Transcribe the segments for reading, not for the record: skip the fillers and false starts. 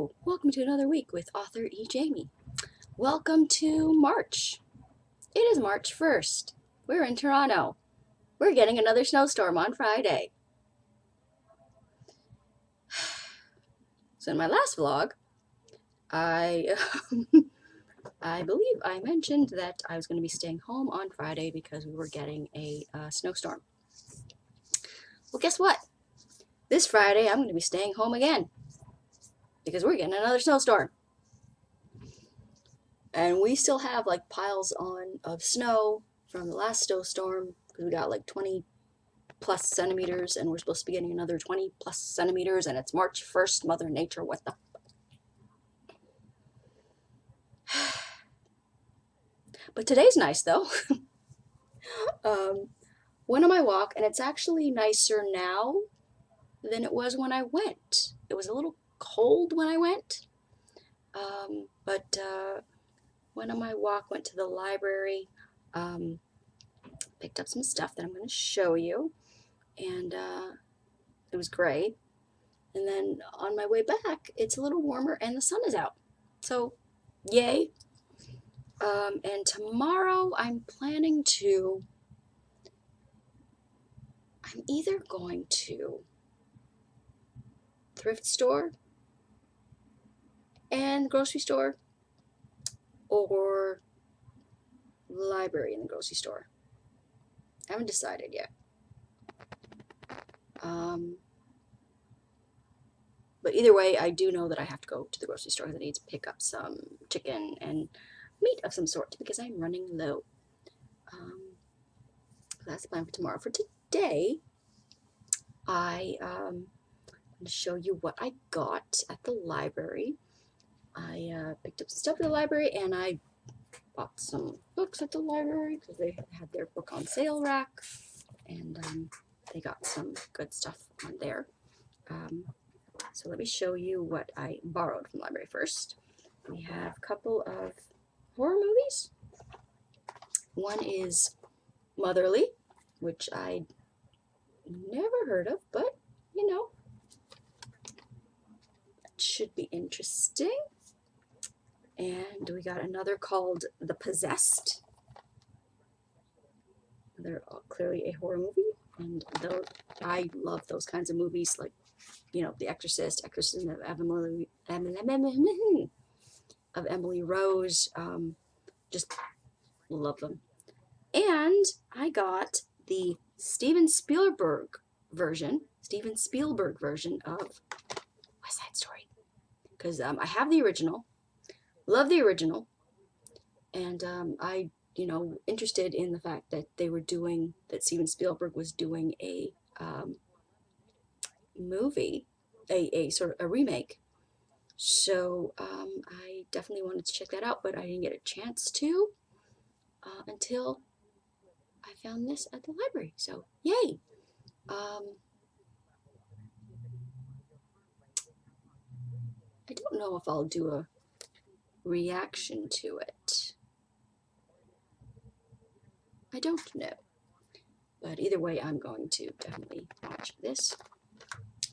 Hello, welcome to another week with author E. Jamie. Welcome to March. It is March 1st. We're in Toronto. We're getting another snowstorm on Friday. So in my last vlog, I believe I mentioned that I was going to be staying home on Friday because we were getting a snowstorm. Well, guess what? This Friday I'm going to be staying home again because we're getting another snowstorm. And we still have like piles of snow from the last snowstorm because we got like 20 plus centimeters and we're supposed to be getting another 20 plus centimeters and it's March 1st. Mother Nature, what the but today's nice though. Went on my walk and it's actually nicer now than it was when I went. It was a little cold when I went, but went on my walk, went to the library, picked up some stuff that I'm going to show you, and it was great. And then on my way back, it's a little warmer and the sun is out. So, yay. And tomorrow I'm either going to thrift store and grocery store or library and the grocery store. I haven't decided yet. But either way, I do know that I have to go to the grocery store because I need to pick up some chicken and meat of some sort because I'm running low. That's the plan for tomorrow. For today, I'm going to show you what I got at the library. I picked up some stuff at the library and I bought some books at the library because they had their book on sale rack, and they got some good stuff on there. So let me show you what I borrowed from the library first. We have a couple of horror movies. One is Motherly, which I never heard of, but you know, it should be interesting. And we got another called The Possessed. They're clearly a horror movie, and though I love those kinds of movies, like, you know, The Exorcist, Exorcism of Emily Rose, just love them. And I got the Steven Spielberg version of West Side Story because I have the original, love the original, and I, you know, interested in the fact that that Steven Spielberg was doing a movie, a sort of a remake. So I definitely wanted to check that out, but I didn't get a chance to until I found this at the library. So yay! I don't know if I'll do a reaction to it. I don't know. But either way, I'm going to definitely watch this.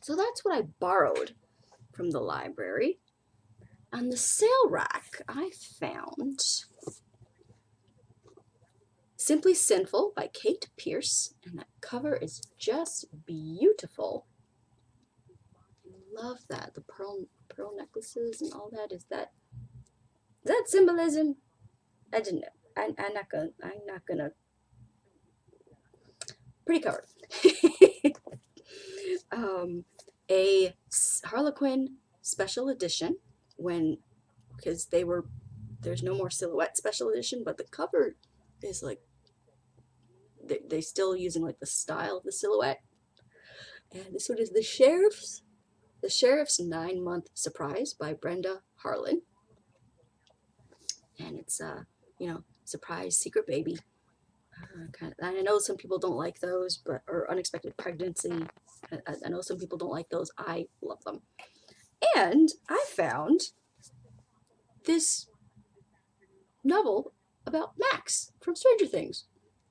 So that's what I borrowed from the library. On the sale rack, I found Simply Sinful by Kate Pierce, and that cover is just beautiful. I love that. The pearl necklaces and all that. Is that symbolism? I didn't know. I'm not gonna. Pretty cover. A Harlequin special edition because there's no more Silhouette special edition, but the cover is like they still using like the style of the Silhouette. And this one is the Sheriff's 9-month surprise by Brenda Harlan. And it's you know, surprise secret baby. I know some people don't like those, or unexpected pregnancy. I know some people don't like those. I love them. And I found this novel about Max from Stranger Things.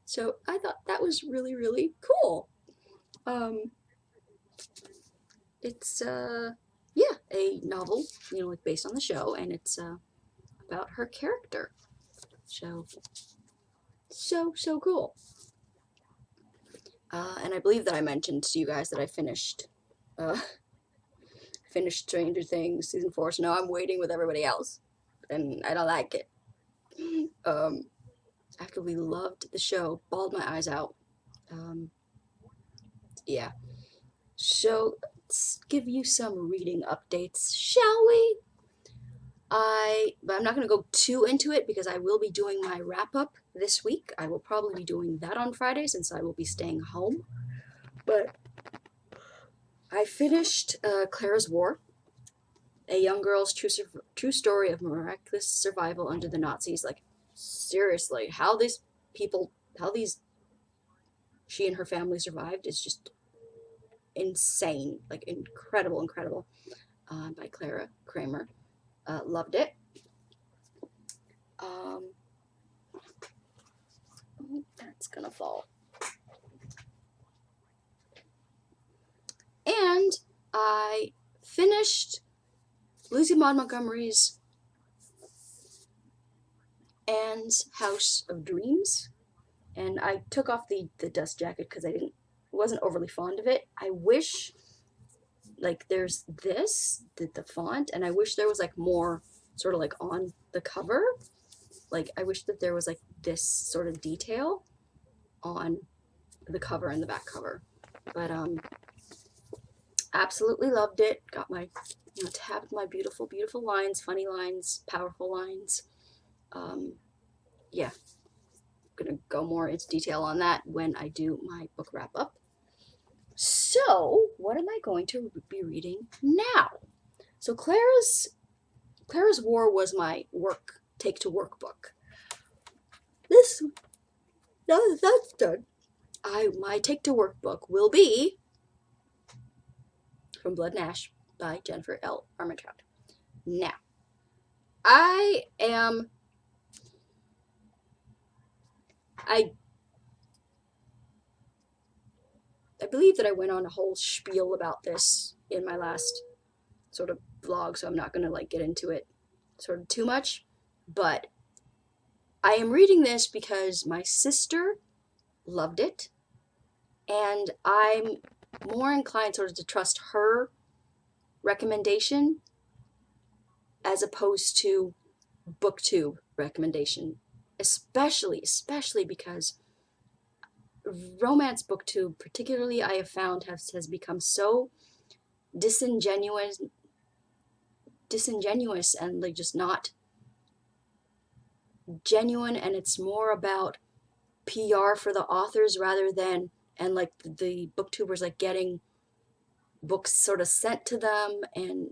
So I thought that was really, really cool. It's yeah, a novel, like based on the show, and it's about her character. So cool. And I believe that I mentioned to you guys that I finished Stranger Things season 4, so now I'm waiting with everybody else, and I don't like it. After we loved the show, bawled my eyes out. Yeah. So let's give you some reading updates, shall we? But I'm not going to go too into it because I will be doing my wrap up this week. I will probably be doing that on Friday since I will be staying home. But I finished Clara's War, a young girl's true story of miraculous survival under the Nazis. Like, seriously, how she and her family survived is just insane. Like, incredible. By Clara Kramer. Loved it. That's gonna fall. And I finished Lucy Maud Montgomery's Anne's House of Dreams, and I took off the dust jacket because I wasn't overly fond of it. I wish, like, there's the font, and I wish there was like more sort of like on the cover. Like, I wish that there was like this sort of detail on the cover and the back cover. But absolutely loved it. Got my tabbed my beautiful lines, funny lines, powerful lines. Yeah, I'm gonna go more into detail on that when I do my book wrap up. So what am I going to be reading now? So Clara's War was my take to work book. Now that that's done, my take to work book will be From Blood and Ash by Jennifer L. Armentrout. Now, I believe that I went on a whole spiel about this in my last sort of vlog, so I'm not going to like get into it sort of too much, but I am reading this because my sister loved it, and I'm more inclined sort of to trust her recommendation as opposed to BookTube recommendation, especially because romance BookTube, particularly, I have found has become so disingenuous and like just not genuine, and it's more about PR for the authors rather than, and like the booktubers like getting books sort of sent to them and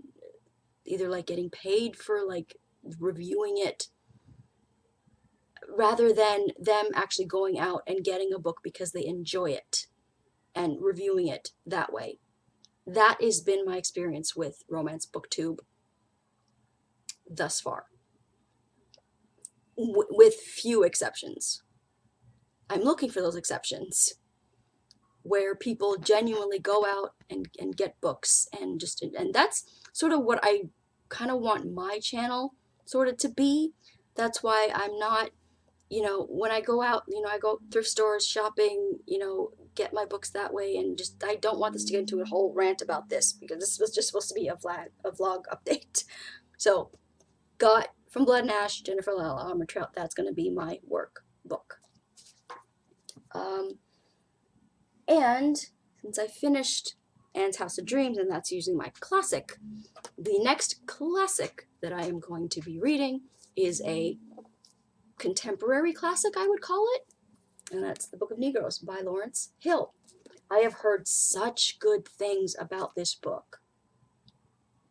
either like getting paid for like reviewing it rather than them actually going out and getting a book because they enjoy it and reviewing it that way. That has been my experience with romance BookTube thus far, with few exceptions. I'm looking for those exceptions where people genuinely go out and get books, and that's sort of what I kind of want my channel sort of to be. That's why I'm not, when I go out, I go thrift stores shopping, get my books that way, and just I don't want this to get into a whole rant about this because this was just supposed to be a vlog update. So got From Blood and Ash, Jennifer L. Armentrout. That's going to be my work book. And since I finished Anne's House of Dreams, and that's usually my classic, the next classic that I am going to be reading is a contemporary classic, I would call it, and that's The Book of Negroes by Lawrence Hill. I have heard such good things about this book.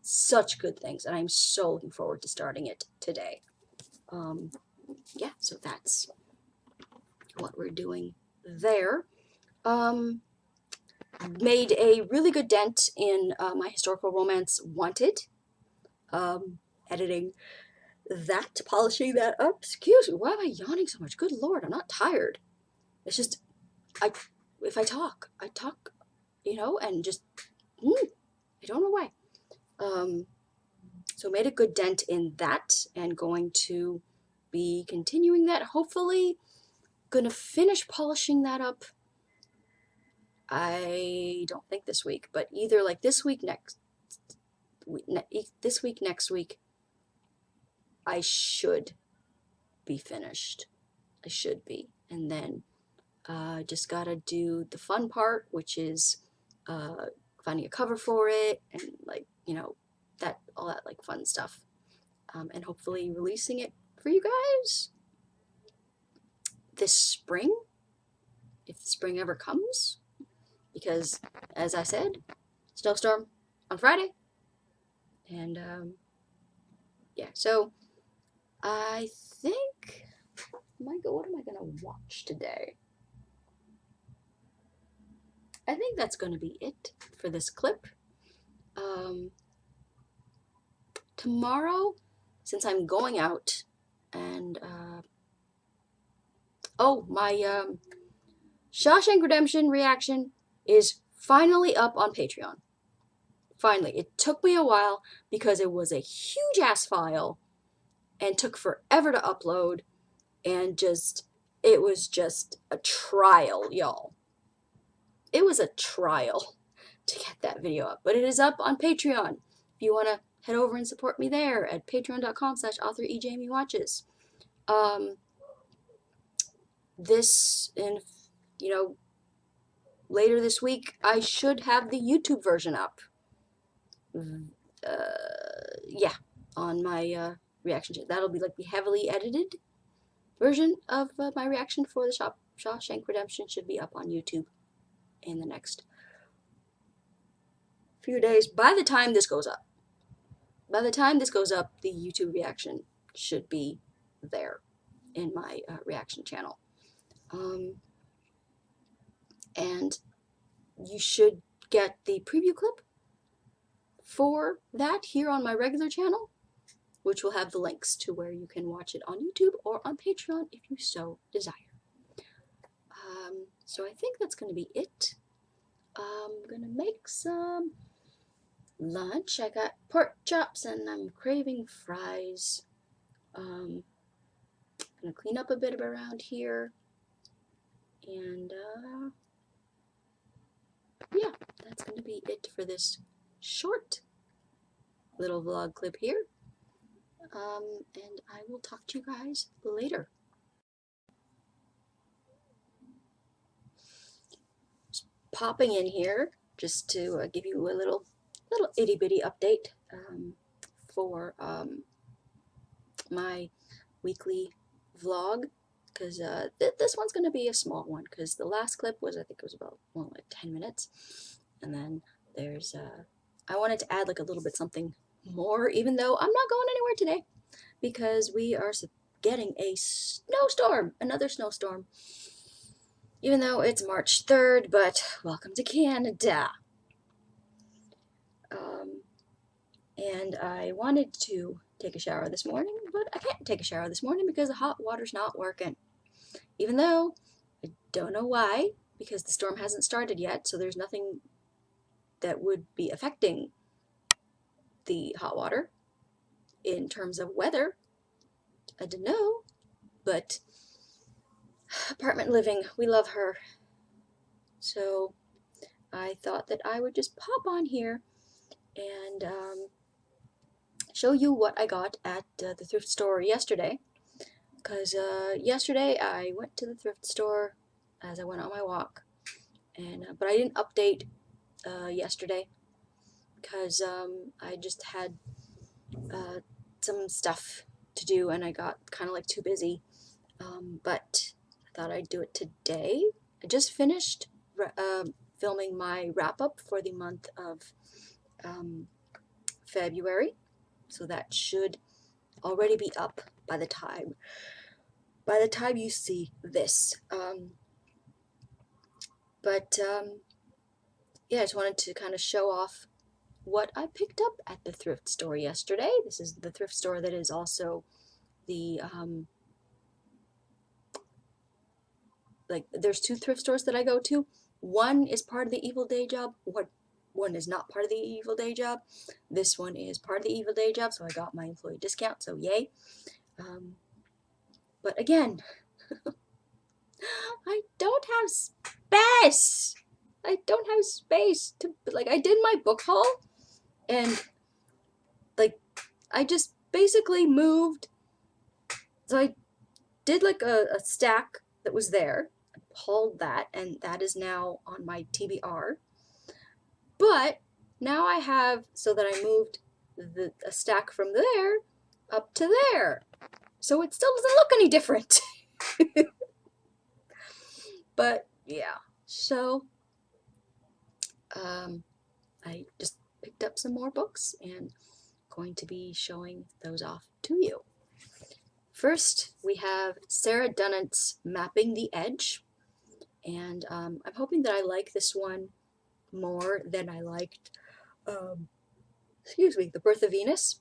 Such good things, and I'm so looking forward to starting it today. Yeah, so that's what we're doing there. Made a really good dent in my historical romance Wanted. Editing that, polishing that up. Excuse me, why am I yawning so much? Good Lord, I'm not tired. It's just, if I talk, and just, I don't know why. So made a good dent in that, and going to be continuing that. Hopefully, gonna finish polishing that up. I don't think this week, but either like this week, next week, I should be finished. I should be, and then just gotta do the fun part, which is finding a cover for it, and like that all that like fun stuff, and hopefully releasing it for you guys this spring, if spring ever comes, because as I said, snowstorm on Friday, and yeah, so I think what am I gonna watch today? I think that's gonna be it for this clip. Tomorrow, since I'm going out, and oh, my Shawshank Redemption reaction is finally up on Patreon. Finally. It took me a while because it was a huge ass file and took forever to upload, and it was just a trial, y'all. It was a trial to get that video up, but it is up on Patreon. If you want to head over and support me there at patreon.com/authorejamiewatches. This, and later this week, I should have the YouTube version up. Yeah, on my reaction channel. That'll be like the heavily edited version of my reaction for the Shawshank Redemption. Should be up on YouTube in the next few days. By the time this goes up, the YouTube reaction should be there in my reaction channel. And you should get the preview clip for that here on my regular channel, which will have the links to where you can watch it on YouTube or on Patreon if you so desire. So I think that's going to be it. I'm going to make some lunch. I got pork chops and I'm craving fries. I'm going to clean up a bit around here. And yeah, that's going to be it for this short little vlog clip here. And I will talk to you guys later. Just popping in here just to give you a little itty bitty update for my weekly vlog, because this one's going to be a small one, because the last clip was, I think it was about like 10 minutes, and then there's I wanted to add like a little bit something more, even though I'm not going anywhere today, because we are getting a snowstorm, another snowstorm, even though it's March 3rd, but welcome to Canada. And I wanted to take a shower this morning, but I can't take a shower this morning because the hot water's not working. Even though I don't know why, because the storm hasn't started yet, so there's nothing that would be affecting the hot water in terms of weather. I don't know, but apartment living, we love her. So I thought that I would just pop on here and show you what I got at the thrift store yesterday. Because yesterday I went to the thrift store as I went on my walk, and but I didn't update yesterday because I just had some stuff to do and I got kind of like too busy. But I thought I'd do it today. I just finished filming my wrap-up for the month of February, so that should already be up by the time you see this. Yeah, I just wanted to kind of show off what I picked up at the thrift store yesterday. This is the thrift store that is also the like, there's two thrift stores that I go to. One is part of the Evil Day Job. one is not part of the Evil Day Job. This one is part of the Evil Day Job, so I got my employee discount, so yay. But again, I don't have space. I don't have space to, like, I did my book haul, and, like, I just basically moved. So I did, like, a stack that was there, hauled that, and that is now on my TBR. But now I have, so that I moved a stack from there up to there. So it still doesn't look any different. But yeah, so I just picked up some more books and going to be showing those off to you. First, we have Sarah Dunnett's Mapping the Edge, and I'm hoping that I like this one more than I liked, The Birth of Venus,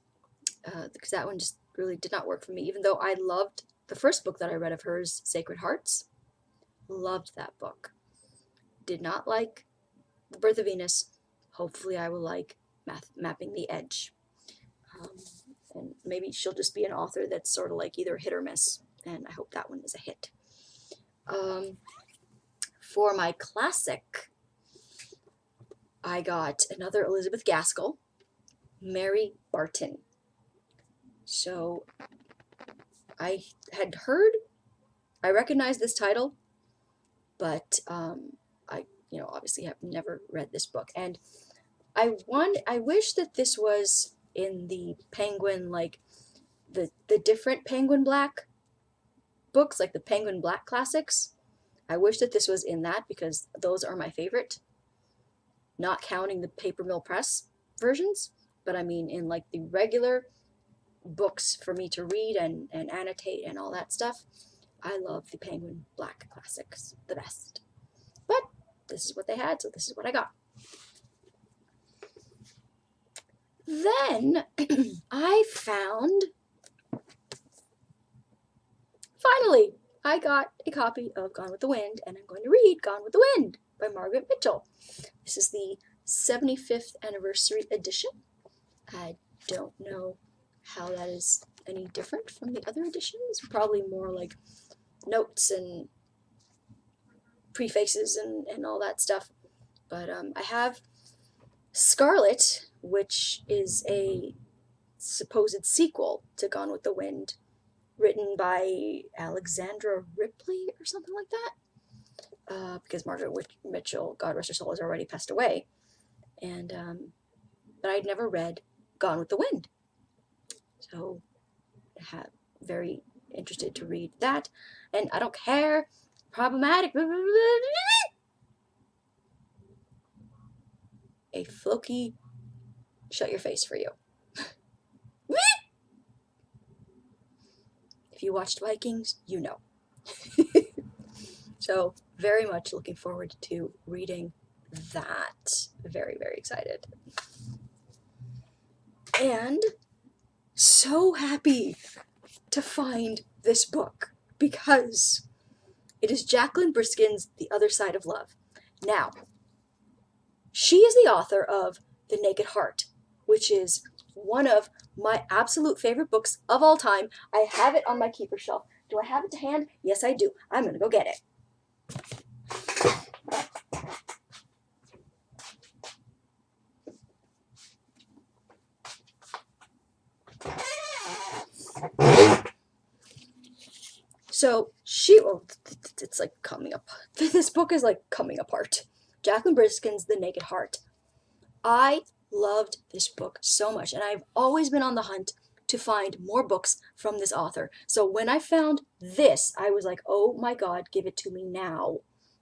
because that one just really did not work for me, even though I loved the first book that I read of hers, Sacred Hearts. Loved that book. Did not like The Birth of Venus. Hopefully I will like Mapping the Edge. And maybe she'll just be an author that's sort of like either hit or miss, and I hope that one is a hit. For my classic, I got another Elizabeth Gaskell, Mary Barton. So I had heard, I recognized this title, but I, obviously have never read this book. And I wish that this was in the Penguin, like the different Penguin Black books, like the Penguin Black classics. I wish that this was in that, because those are my favorite. Not counting the Paper Mill Press versions, but I mean in like the regular books for me to read and annotate and all that stuff. I love the Penguin Black classics the best. But this is what they had, so this is what I got. Then I found, finally, I got a copy of Gone with the Wind, and I'm going to read Gone with the Wind by Margaret Mitchell. This is the 75th anniversary edition. I don't know how that is any different from the other editions. Probably more like notes and prefaces and all that stuff. But I have Scarlet, which is a supposed sequel to Gone with the Wind, written by Alexandra Ripley or something like that. Because Margaret Mitchell, God rest her soul, has already passed away. And but I'd never read Gone with the Wind. So very interested to read that. And I don't care. Problematic. A Floki shut your face for you. If you watched Vikings, you know. So very much looking forward to reading that. Very, very excited. And so happy to find this book, because it is Jacqueline Briskin's The Other Side of Love. Now, she is the author of The Naked Heart, which is one of my absolute favorite books of all time. I have it on my keeper shelf. Do I have it to hand? Yes, I do. I'm going to go get it. So it's like coming up. This book is like coming apart. Jacqueline Briskin's The Naked Heart. I loved this book so much, and I've always been on the hunt to find more books from this author. So when I found this, I was like, oh my God, give it to me now.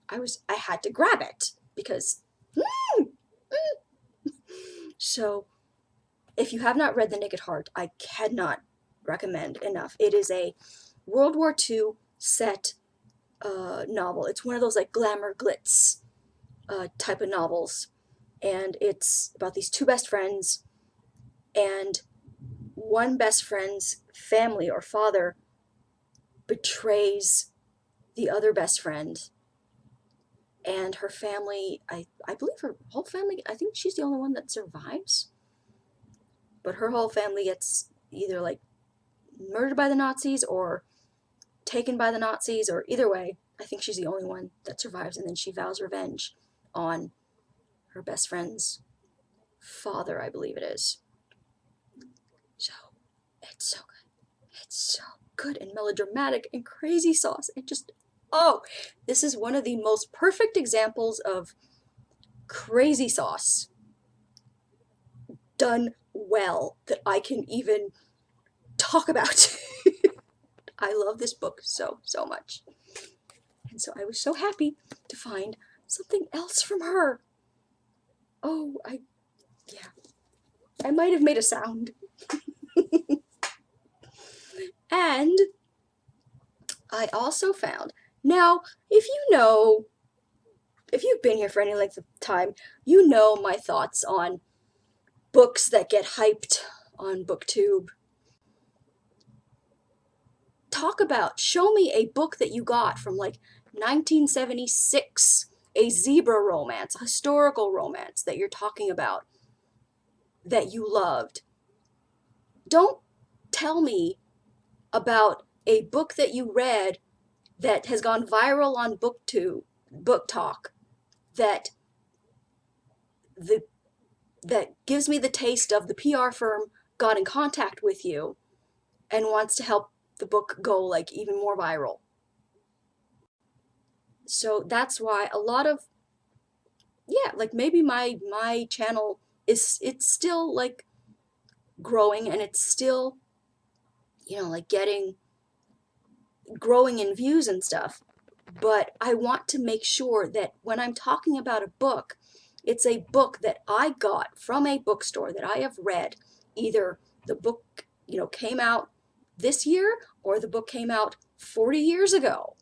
I had to grab it, because So if you have not read The Naked Heart, I cannot recommend enough. It is a World War II set novel. It's one of those like glamour glitz type of novels, and it's about these two best friends, and one best friend's family or father betrays the other best friend, and her family, I believe her whole family, I think she's the only one that survives, but her whole family gets either like murdered by the Nazis or taken by the Nazis, or either way, I think she's the only one that survives, and then she vows revenge on her best friend's father, I believe it is. So, it's so good. It's so good and melodramatic and crazy sauce. It just, oh, this is one of the most perfect examples of crazy sauce done well that I can even talk about. I love this book so, so much. And so I was so happy to find something else from her. Oh, yeah. I might have made a sound. And I also found, now, if you've been here for any length of time, you know my thoughts on books that get hyped on BookTube. Show me a book that you got from like 1976, a zebra romance, a historical romance that you're talking about that you loved. Don't tell me about a book that you read that has gone viral on BookTube, Book Talk, that the that gives me the taste of the PR firm got in contact with you and wants to help the book go like even more viral. So that's why a lot of, yeah, like maybe my channel it's still like growing, and it's still, like growing in views and stuff. But I want to make sure that when I'm talking about a book, it's a book that I got from a bookstore that I have read. Either the book, came out this year, or the book came out 40 years ago.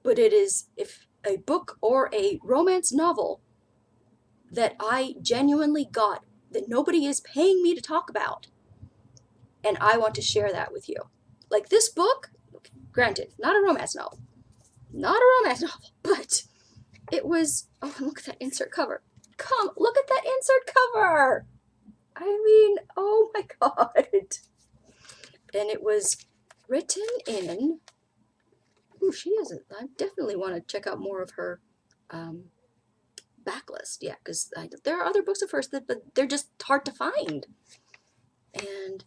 But it is if a book or a romance novel that I genuinely got, that nobody is paying me to talk about, and I want to share that with you. Like this book, granted, not a romance novel, but it was, oh, look at that insert cover. Come, look at that insert cover. I mean, oh my God. And it was written in, she isn't, I definitely want to check out more of her backlist. Yeah, because there are other books of hers, but they're just hard to find. And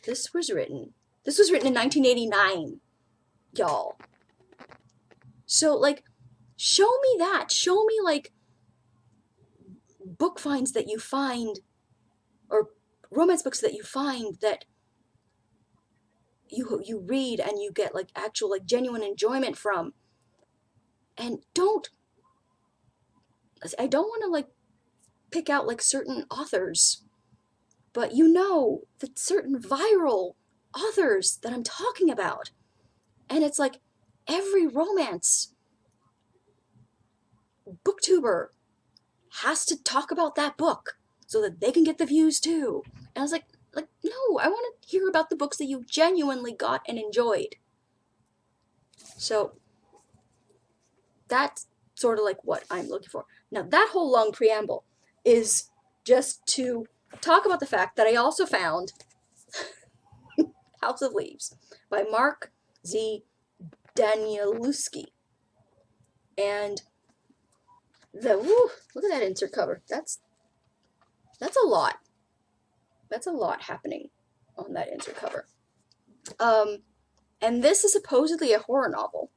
this was written in 1989, y'all. So, like, show me that. Show me, like, book finds that you find, or romance books that you find that you read and you get, like, actual, like, genuine enjoyment from. And I don't want to, like, pick out, like, certain authors, but that certain viral authors that I'm talking about. And it's like every romance booktuber has to talk about that book so that they can get the views too. And I was like, no, I want to hear about the books that you genuinely got and enjoyed. So that's sort of like what I'm looking for. Now, that whole long preamble is just to talk about the fact that I also found House of Leaves by Mark Z. Danielewski. And look at that insert cover. That's a lot. That's a lot happening on that insert cover. And this is supposedly a horror novel.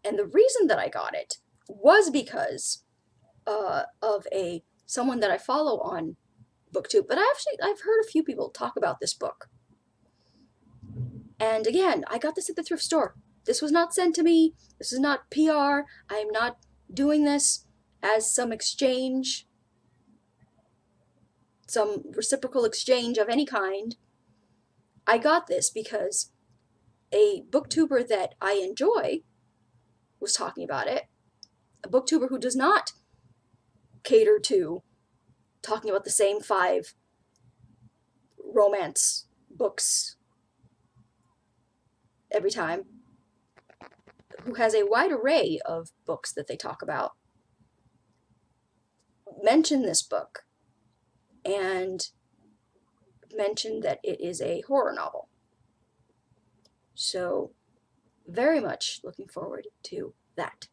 And the reason that I got it was because of someone that I follow on BookTube. But I've heard a few people talk about this book. And again, I got this at the thrift store. This was not sent to me. This is not PR. I am not doing this as some exchange, some reciprocal exchange of any kind. I got this because a booktuber that I enjoy was talking about it. A booktuber who does not cater to talking about the same 5 romance books every time. who has a wide array of books that they talk about, mentioned this book and mentioned that it is a horror novel. So very much looking forward to that.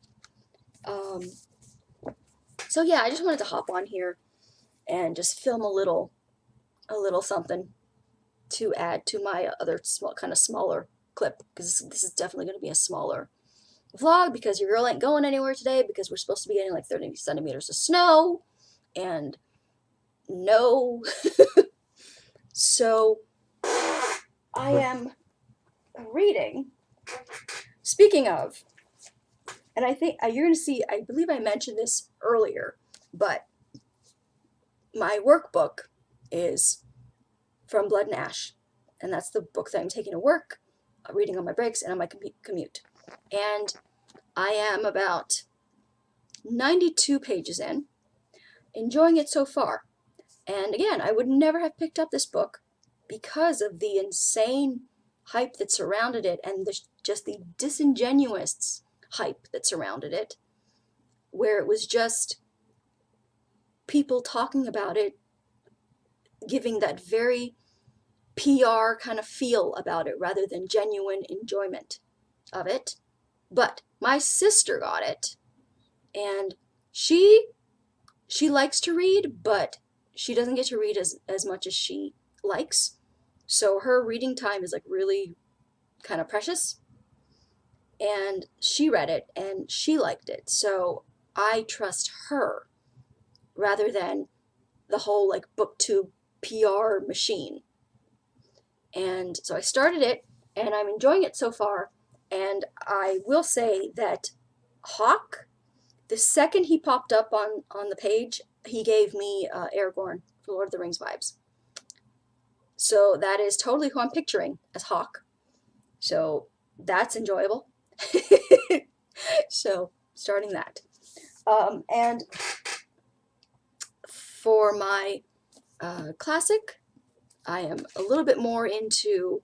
So yeah, I just wanted to hop on here and just film a little something to add to my other kind of smaller clip, because this is definitely going to be a smaller vlog because your girl ain't going anywhere today because we're supposed to be getting like 30 centimeters of snow, and no. So I am reading, speaking of, and I think you're going to see, I believe I mentioned this earlier, but my workbook is From Blood and Ash, and that's the book that I'm taking to work, reading on my breaks and on my commute. And I am about 92 pages in, enjoying it so far. And again, I would never have picked up this book because of the insane hype that surrounded it, and just the disingenuous hype that surrounded it, where it was just people talking about it, giving that very PR kind of feel about it rather than genuine enjoyment of it. But my sister got it, and she likes to read, but she doesn't get to read as much as she likes. So her reading time is like really kind of precious. And she read it and she liked it. So I trust her rather than the whole like booktube PR machine. And so I started it and I'm enjoying it so far. And I will say that Hawke, the second he popped up on the page, he gave me Aragorn from Lord of the Rings vibes. So that is totally who I'm picturing as Hawke. So that's enjoyable. So starting that. And for my classic, I am a little bit more into,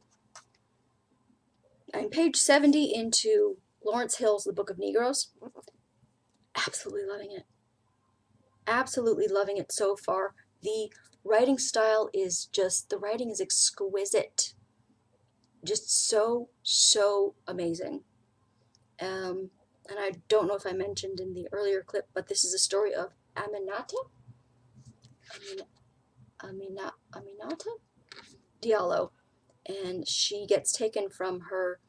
I'm page 70 into Lawrence Hill's The Book of Negroes. Absolutely loving it. Absolutely loving it so far. The writing style is just, the writing is exquisite. Just so, so amazing. And I don't know if I mentioned in the earlier clip, but this is a story of Aminata Diallo, and she gets taken from her,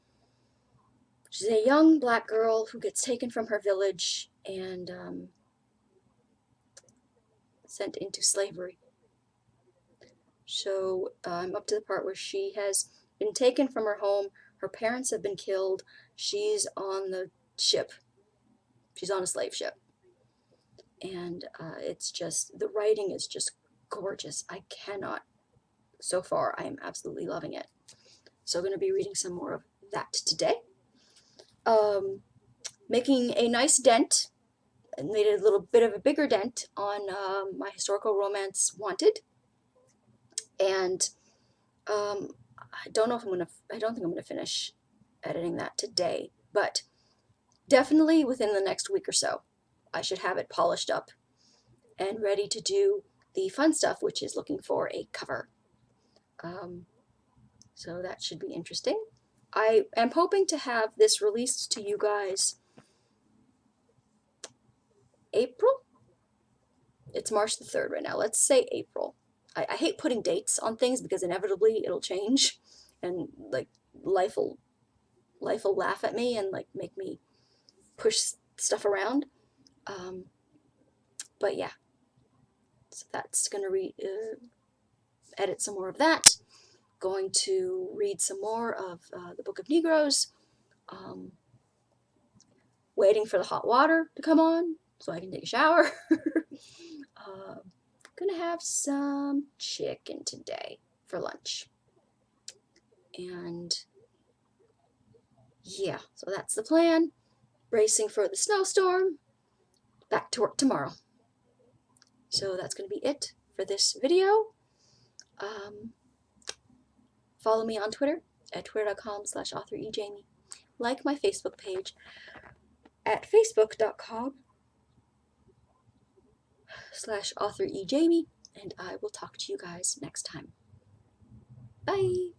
she's a young black girl who gets taken from her village and sent into slavery. So I'm up to the part where she has been taken from her home, her parents have been killed, she's on the ship, she's on a slave ship, and it's just, the writing is just gorgeous. I cannot, so far I am absolutely loving it. So I'm going to be reading some more of that today. Making a nice dent, and made a little bit of a bigger dent on my historical romance Wanted. And I don't know if I don't think I'm gonna finish editing that today, but definitely within the next week or so, I should have it polished up and ready to do the fun stuff, which is looking for a cover. So that should be interesting. I am hoping to have this released to you guys April? It's March the 3rd right now. Let's say April. I hate putting dates on things because inevitably it'll change, and like life will laugh at me and like make me push stuff around. But yeah, so that's gonna edit some more of that. Going to read some more of the Book of Negroes. Waiting for the hot water to come on so I can take a shower. Gonna have some chicken today for lunch. And yeah, so that's the plan. Bracing for the snowstorm. Back to work tomorrow. So that's going to be it for this video. Follow me on Twitter at twitter.com/authorejamie. like my Facebook page at facebook.com/author E. Jamie, and I will talk to you guys next time. Bye!